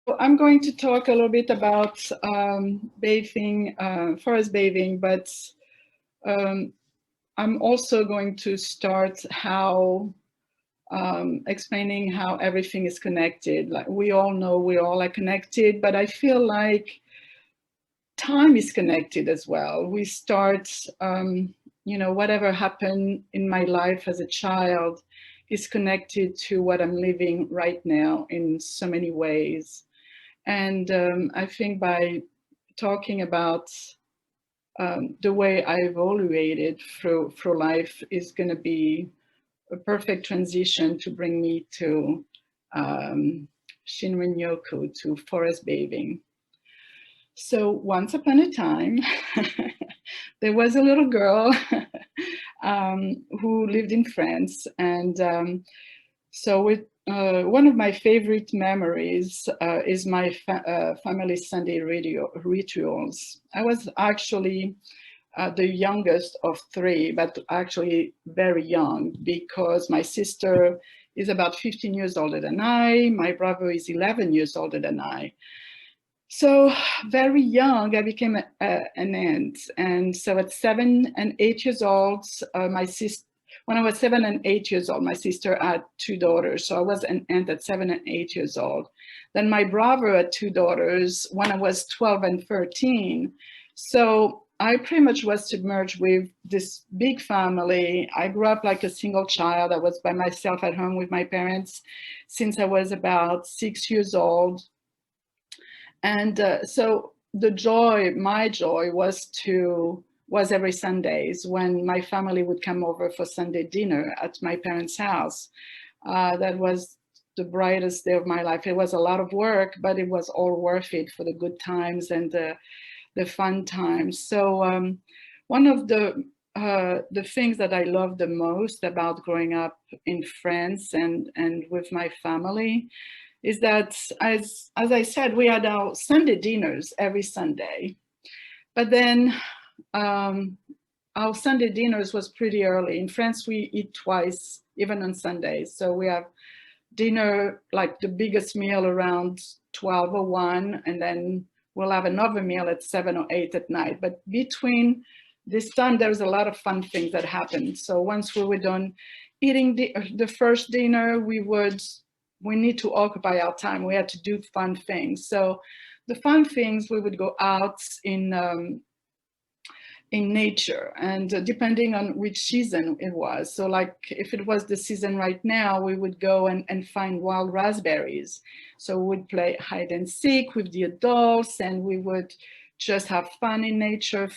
I'm going to talk a little bit about bathing, forest bathing, but um, I'm also going to start how explaining how everything is connected. Like we all know we all are connected, but I feel like time is connected as well. We start, whatever happened in my life as a child is connected to what I'm living right now in so many ways. And I think by talking about the way I evaluated through life is going to be a perfect transition to bring me to Shinrin Yoku, to forest bathing. So once upon a time, there was a little girl who lived in France, and one of my favorite memories is my family Sunday radio rituals. I was actually the youngest of three, but actually very young because my sister is about 15 years older than I. My brother is 11 years older than I. So very young, I became an aunt. And so at 7 and 8 years old, my sister, when I was 7 and 8 years old, my sister had two daughters. So I was an aunt at 7 and 8 years old. Then my brother had two daughters when I was 12 and 13. So I pretty much was submerged with this big family. I grew up like a single child. I was by myself at home with my parents since I was about 6 years old. And so the joy, my joy was every Sundays when my family would come over for Sunday dinner at my parents' house. That was the brightest day of my life. It was a lot of work, but it was all worth it for the good times and the fun times. So one of the things that I love the most about growing up in France and with my family is that, as I said, we had our Sunday dinners every Sunday, but then our Sunday dinners was pretty early. In France, we eat twice, even on Sundays. So we have dinner, like the biggest meal around 12 or 1, and then we'll have another meal at 7 or 8 at night. But between this time, there's a lot of fun things that happen. So once we were done eating the first dinner, we need to occupy our time. We had to do fun things. So the fun things, we would go out in nature, and depending on which season it was. So like if it was the season right now, we would go and find wild raspberries. So we would play hide and seek with the adults, and we would just have fun in nature,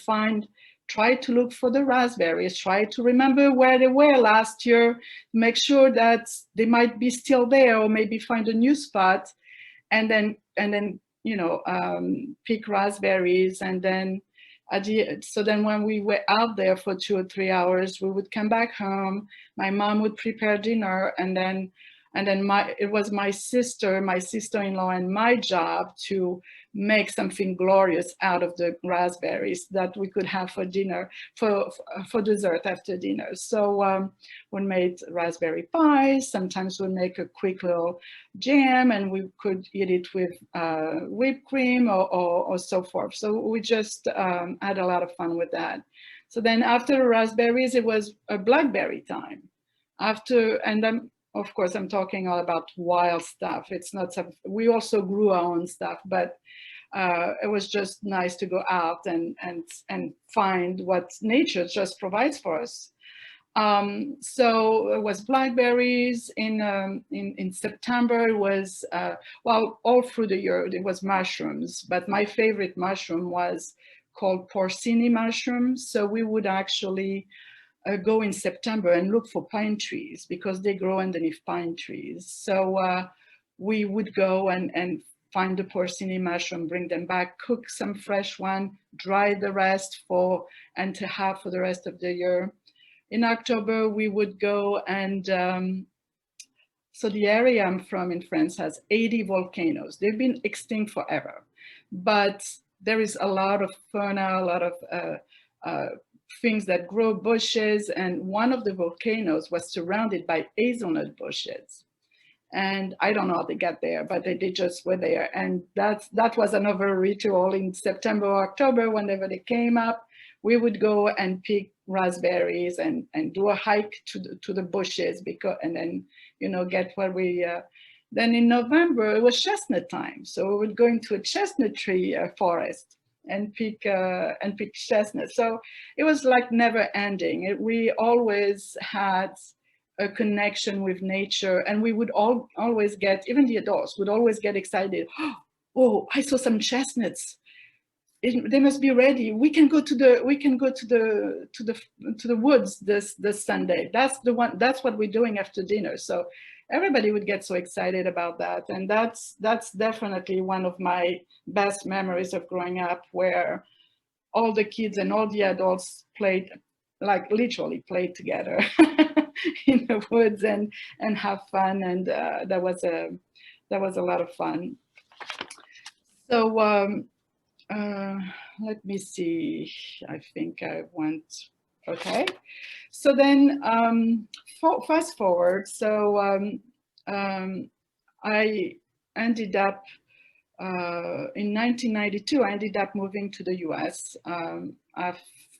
try to look for the raspberries, try to remember where they were last year, make sure that they might be still there, or maybe find a new spot, and then pick raspberries. And then so then when we were out there for 2 or 3 hours, we would come back home. My mom would prepare dinner, and then it was my sister-in-law, and my job to make something glorious out of the raspberries that we could have for dinner, for dessert after dinner. So we made raspberry pies. Sometimes we make a quick little jam, and we could eat it with whipped cream or so forth. So we just had a lot of fun with that. So then after the raspberries, it was a blackberry time. And then of course, I'm talking all about wild stuff. It's not some, we also grew our own stuff, but it was just nice to go out and find what nature just provides for us. So it was blackberries in September. It was all through the year it was mushrooms, but my favorite mushroom was called porcini mushrooms. So we would actually go in September and look for pine trees because they grow underneath pine trees. So we would go and find the porcini mushroom, bring them back, cook some fresh one, dry the rest and to have for the rest of the year. In October, we would go and so the area I'm from in France has 80 volcanoes. They've been extinct forever, but there is a lot of fauna, a lot of things that grow bushes, and one of the volcanoes was surrounded by hazelnut bushes. And I don't know how they got there, but they just were there. And that was another ritual in September or October. Whenever they came up, we would go and pick raspberries and do a hike to the bushes, because, and then, you know, get what we, then in November, it was chestnut time. So we would go into a chestnut tree forest and pick chestnuts. So it was like never ending. We always had a connection with nature, and we would always get, even the adults would always get excited. Oh, I saw some chestnuts. They must be ready. We can go to the woods this Sunday. That's the one. That's what we're doing after dinner. So everybody would get so excited about that, and that's definitely one of my best memories of growing up, where all the kids and all the adults played, like literally played together in the woods and have fun, and that was a lot of fun. So let me see. I think I went. Okay. So then fast forward. So I ended up in 1992. I ended up moving to the U.S.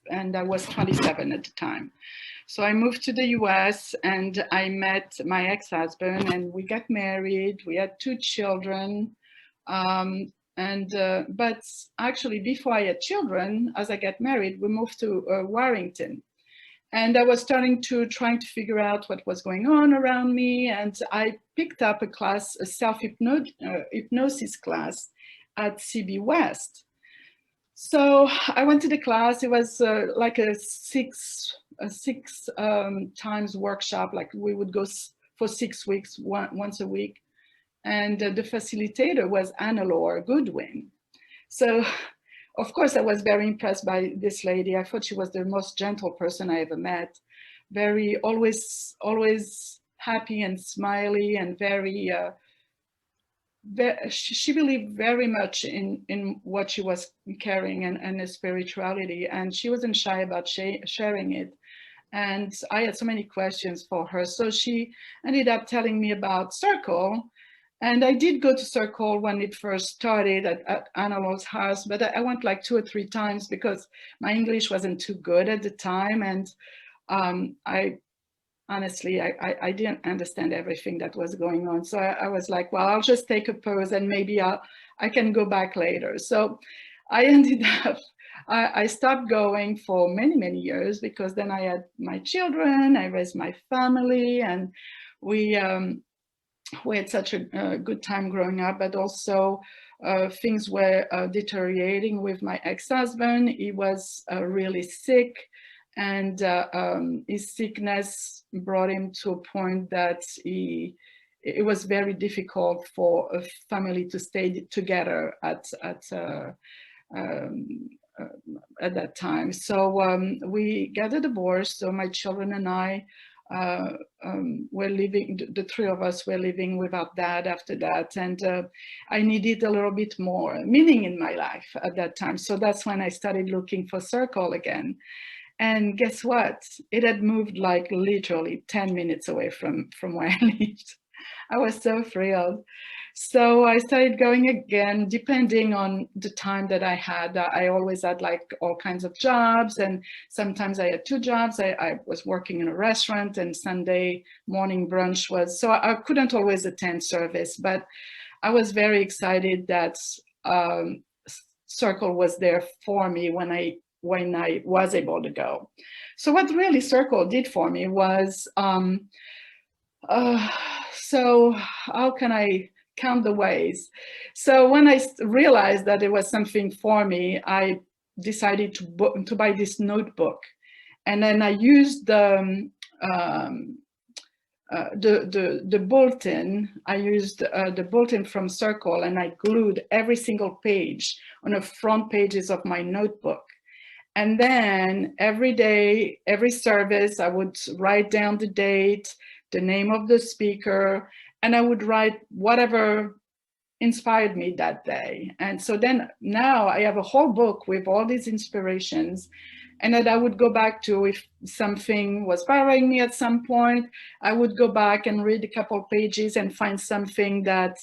And I was 27 at the time. So I moved to the US and I met my ex-husband, and we got married. We had 2 children. But actually, before I had children, as I got married, we moved to Warrington. And I was trying to figure out what was going on around me. And I picked up a class, a self-hypnosis class at CB West. So I went to the class. It was like a six times workshop. Like we would go for 6 weeks, once a week. And the facilitator was Annalore Goodwin. So of course I was very impressed by this lady. I thought she was the most gentle person I ever met. Very, always happy and smiley, and very, she believed very much in what she was carrying and the spirituality, and she wasn't shy about sharing it. And I had so many questions for her. So she ended up telling me about Circle. And I did go to Circle when it first started at Annalore's house, but I went like 2 or 3 times because my English wasn't too good at the time. And I honestly, I didn't understand everything that was going on. So I was like, well, I'll just take a pause and maybe I can go back later. So I ended up, I stopped going for many, many years, because then I had my children, I raised my family, and we had such a good time growing up, but also things were deteriorating with my ex-husband. He was really sick, and his sickness brought him to a point that it was very difficult for a family to stay together at that time. So we got a divorce. So my children and I were living, the 3 of us were living without dad after that. And I needed a little bit more meaning in my life at that time. So that's when I started looking for Circle again. And guess what? It had moved like literally 10 minutes away from where I lived. I was so thrilled. So I started going again, depending on the time that I had. I always had like all kinds of jobs, and sometimes I had 2 jobs. I was working in a restaurant, and Sunday morning brunch was, so I couldn't always attend service, but I was very excited that Circle was there for me when I was able to go. So what really Circle did for me was, so how can I count the ways? So when I realized that it was something for me, I decided to buy this notebook, and then I used the bulletin. I used the bulletin from Circle, and I glued every single page on the front pages of my notebook. And then every day, every service, I would write down the date, the name of the speaker, and I would write whatever inspired me that day. And so then now I have a whole book with all these inspirations. and that I would go back to. If something was bothering me at some point, I would go back and read a couple pages and find something that,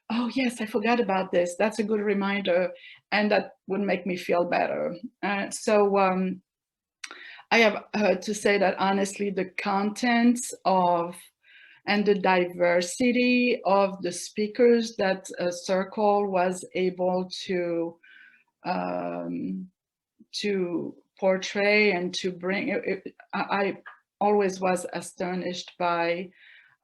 oh yes, I forgot about this. That's a good reminder, and that would make me feel better. So I have to say that honestly, the contents of and the diversity of the speakers that Circle was able um, to portray and to bring. I always was astonished by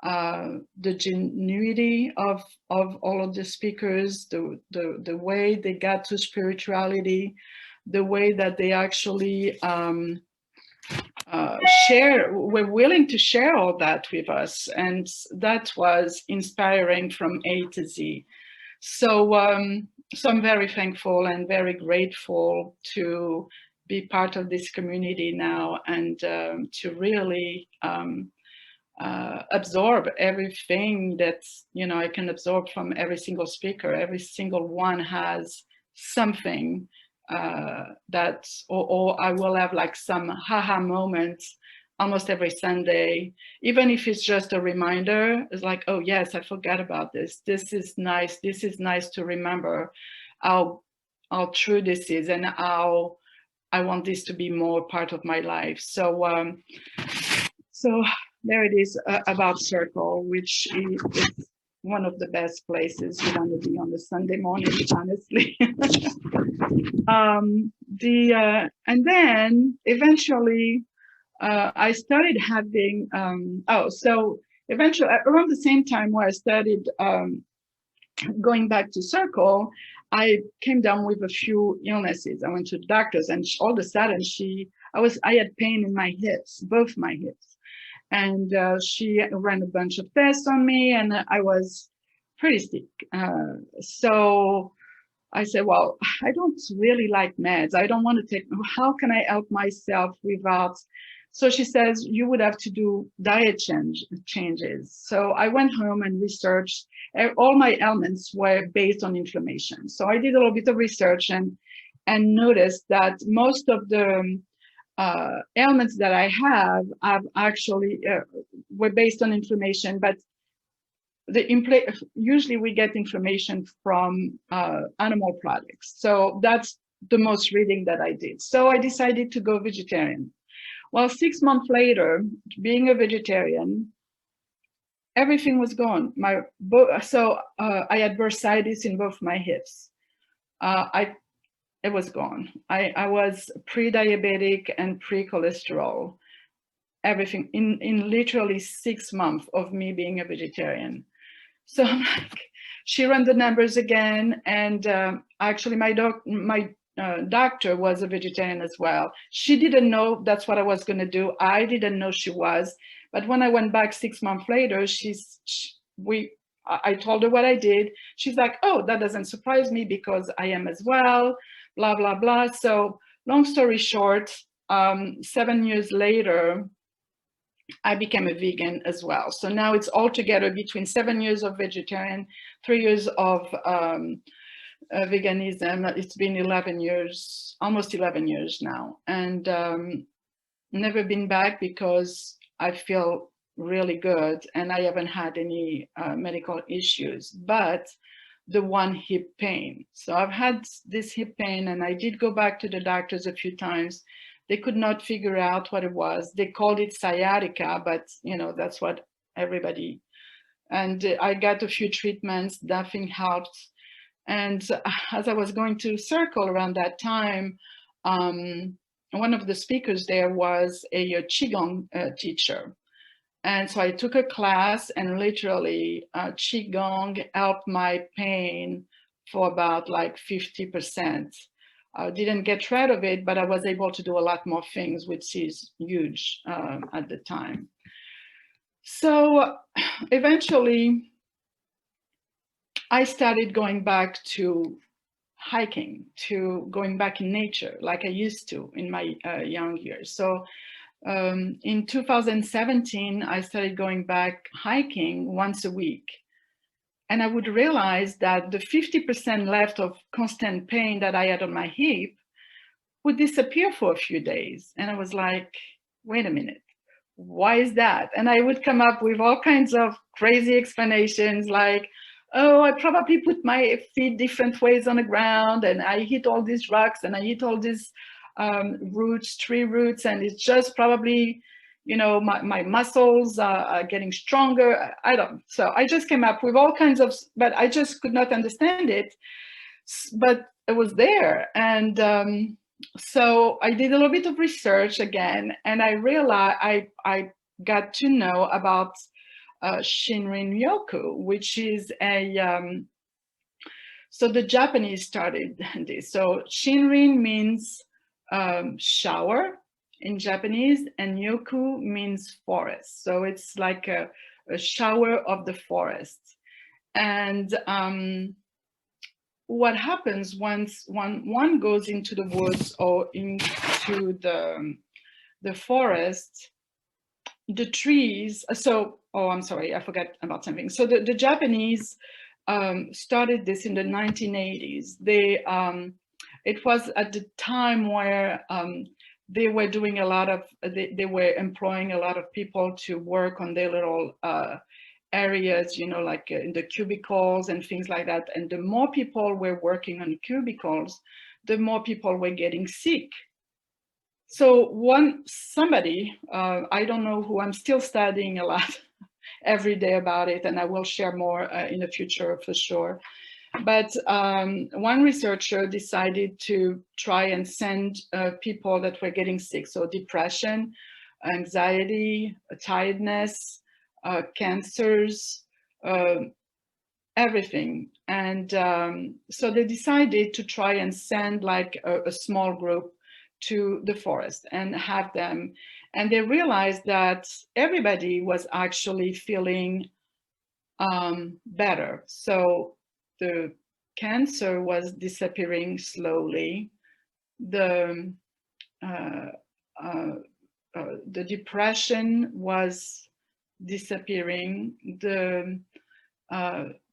the genuity of all of the speakers, the way they got to spirituality, the way that they actually were willing to share all that with us. And that was inspiring from A to Z. So I'm very thankful and very grateful to be part of this community now, and to really absorb everything that I can absorb from every single speaker. Every single one has something that, or I will have like some haha moments almost every Sunday, even if it's just a reminder. It's like, oh yes, I forgot about this. This is nice. This is nice to remember how true this is, and how I want this to be more part of my life. So there it is about Circle, which is one of the best places you want to be on the Sunday morning, honestly. And then eventually I started having, so eventually around the same time where I started going back to Circle, I came down with a few illnesses. I went to the doctors, and all of a sudden I had pain in my hips, both my hips. And she ran a bunch of tests on me, and I was pretty sick. So I said, well, I don't really like meds. I don't want to take, how can I help myself without? So she says, you would have to do diet changes. So I went home and researched. All my ailments were based on inflammation. So I did a little bit of research and noticed that most of the ailments that I have actually were based on inflammation, but usually we get inflammation from animal products. So that's the most reading that I did. So I decided to go vegetarian. Well, 6 months later, being a vegetarian, everything was gone. I had bursitis in both my hips. It was gone. I was pre-diabetic and pre-cholesterol. Everything in literally 6 months of me being a vegetarian. So I'm like, she ran the numbers again, and actually my doctor was a vegetarian as well. She didn't know that's what I was going to do. I didn't know she was. But when I went back 6 months later, I told her what I did. She's like, oh, that doesn't surprise me because I am as well, blah, blah, blah. So long story short, 7 years later, I became a vegan as well. So now it's altogether between 7 years of vegetarian, 3 years of veganism. It's been 11 years, almost 11 years now. And never been back because I feel really good and I haven't had any medical issues, but the one hip pain. So I've had this hip pain, and I did go back to the doctors a few times. They could not figure out what it was. They called it sciatica, but that's what everybody. And I got a few treatments, nothing helped. And as I was going to Circle around that time, one of the speakers there was a Qigong teacher. And so I took a class, and literally Qigong helped my pain for about like 50%. I didn't get rid of it, but I was able to do a lot more things, which is huge at the time. So eventually I started going back to hiking, to going back in nature like I used to in my young years. So in 2017, I started going back hiking once a week. And I would realize that the 50% left of constant pain that I had on my hip would disappear for a few days. And I was like, wait a minute, why is that? And I would come up with all kinds of crazy explanations like, oh, I probably put my feet different ways on the ground and I hit all these rocks and I hit all these roots, tree roots, and it's just probably, you know, my muscles are getting stronger. I don't. So I just came up with all kinds of, but I just could not understand it. But it was there. And so I did a little bit of research again, and I realized I got to know about Shinrin Yoku, which is a so the Japanese started this. So Shinrin means shower in Japanese, and Yoku means forest. So it's like a shower of the forest. And what happens once one goes into the woods or into the forest, the trees, so, oh, I'm sorry, I forgot about something. So the Japanese started this in the 1980s. It was at the time where they were doing a lot of, they were employing a lot of people to work on their little areas, you know, like in the cubicles and things like that. And the more people were working on cubicles, the more people were getting sick. So somebody, I don't know who, I'm still studying a lot every day about it, and I will share more in the future for sure. But one researcher decided to try and send people that were getting sick, so depression, anxiety, tiredness, cancers, everything. And so they decided to try and send like a small group to the forest and have them. And they realized that everybody was actually feeling better. So the cancer was disappearing slowly. The depression was disappearing. The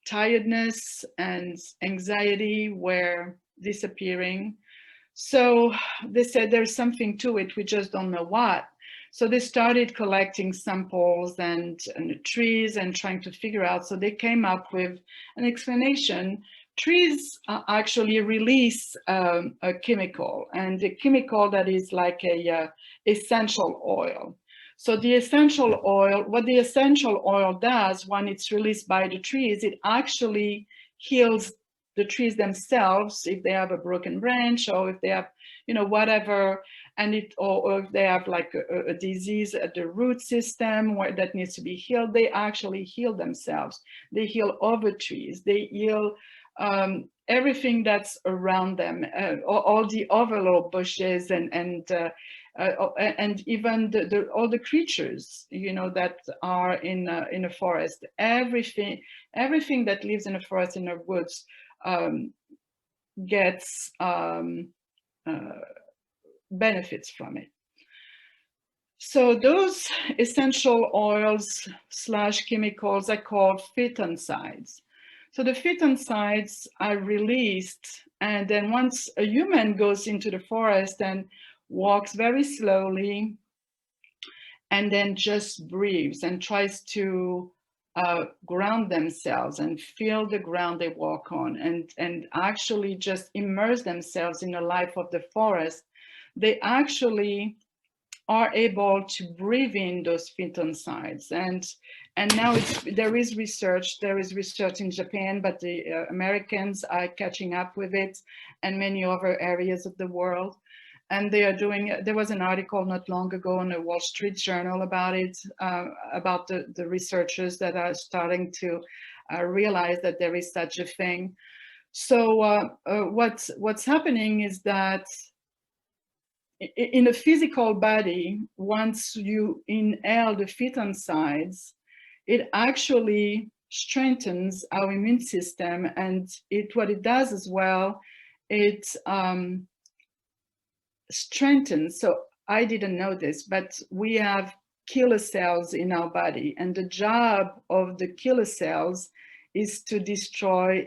tiredness and anxiety were disappearing. So they said there's something to it, we just don't know what. So they started collecting samples and the trees and trying to figure out. So they came up with an explanation. Trees actually release a chemical, and the chemical that is like a essential oil. So the essential oil, what the essential oil does when it's released by the trees, it actually heals the trees themselves if they have a broken branch or if they have, you know, whatever, and it, or if they have like a disease at the root system where that needs to be healed, they actually heal themselves. They heal other trees. They heal everything that's around them, all the other little bushes and even all the creatures, you know, that are in a forest. Everything that lives in a forest, in the woods, gets benefits from it. So those essential oils / chemicals are called phytoncides. So the phytoncides are released, and then once a human goes into the forest and walks very slowly and then just breathes and tries to ground themselves and feel the ground they walk on, and actually just immerse themselves in the life of the forest, they actually are able to breathe in those phytoncides. And now there is research in Japan, but the Americans are catching up with it, and many other areas of the world. And they are doing, there was an article not long ago in the Wall Street Journal about it, about the researchers that are starting to realize that there is such a thing. So what's happening is that in the physical body, once you inhale the phytoncides, it actually strengthens our immune system. And what it does as well, it strengthens. So I didn't know this, but we have killer cells in our body, and the job of the killer cells is to destroy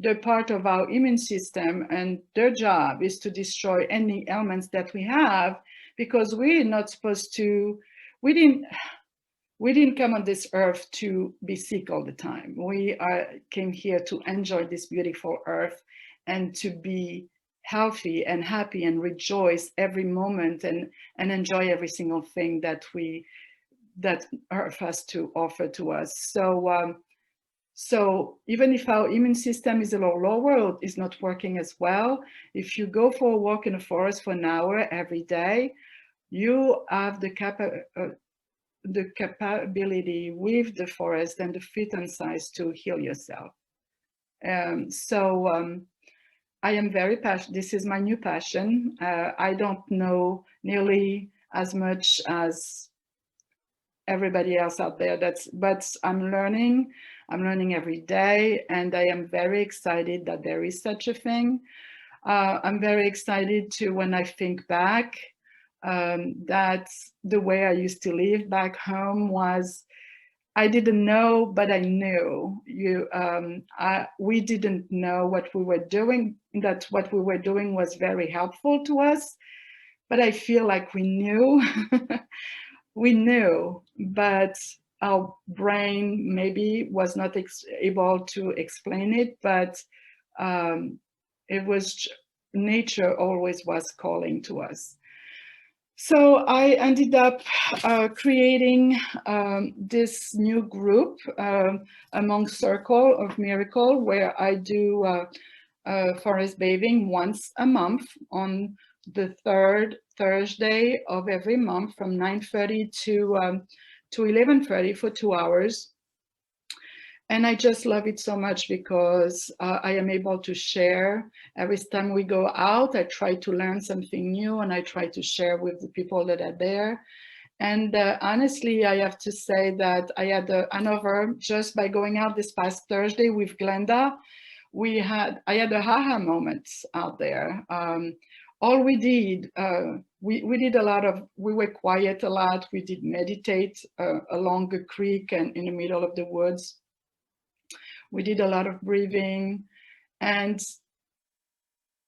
they're part of our immune system, and their job is to destroy any elements that we have, because we're not supposed to, we didn't come on this earth to be sick all the time. Came here to enjoy this beautiful earth and to be healthy and happy and rejoice every moment, and enjoy every single thing that earth has to offer to us. So even if our immune system is a little lower or is not working as well, if you go for a walk in the forest for an hour every day, you have the capability with the forest and the phyton size to heal yourself. I am very passionate. This is my new passion. I don't know nearly as much as everybody else out there. But I'm learning every day, and I am very excited that there is such a thing. I'm very excited to, when I think back, that the way I used to live back home was, I didn't know, but I knew. We didn't know what we were doing, that what we were doing was very helpful to us, but I feel like we knew. We knew, but our brain maybe was not able to explain it, but it was, nature always was calling to us. So I ended up creating this new group among Circle of Miracle, where I do forest bathing once a month on the third Thursday of every month from 9:30 to 11:30 for 2 hours. And I just love it so much because I am able to share. Every time we go out, I try to learn something new, and I try to share with the people that are there. And honestly, I have to say that I had another, just by going out this past Thursday with Glenda, I had a aha moments out there. All we did, we did a lot of, we were quiet a lot. We did meditate along a creek and in the middle of the woods. We did a lot of breathing. And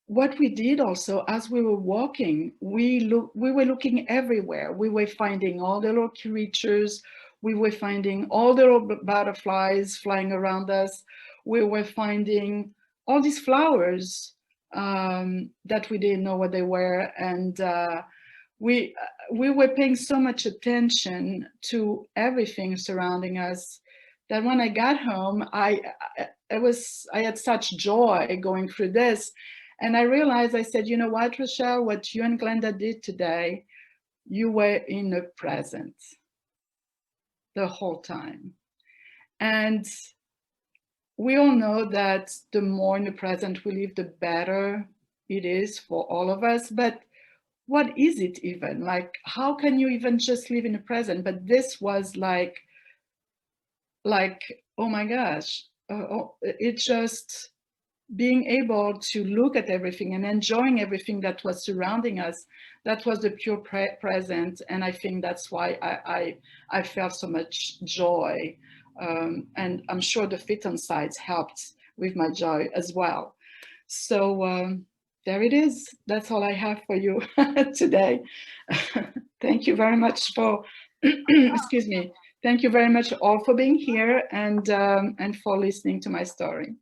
what we did also, as we were walking, we were looking everywhere. We were finding all the little creatures. We were finding all the little butterflies flying around us. We were finding all these flowers that we didn't know what they were. And we were paying so much attention to everything surrounding us that when I got home, I had such joy going through this. And I realized, I said, you know what, Rachelle, what you and Glenda did today, you were in the present the whole time. And we all know that the more in the present we live, the better it is for all of us. But what is it even? Like, how can you even just live in the present? But this was like, oh my gosh, it's just being able to look at everything and enjoying everything that was surrounding us. That was the pure present. And I think that's why I felt so much joy. And I'm sure the phyton sides helped with my joy as well. So there it is. That's all I have for you today. Thank you very much for, excuse me. Thank you very much all for being here and for listening to my story.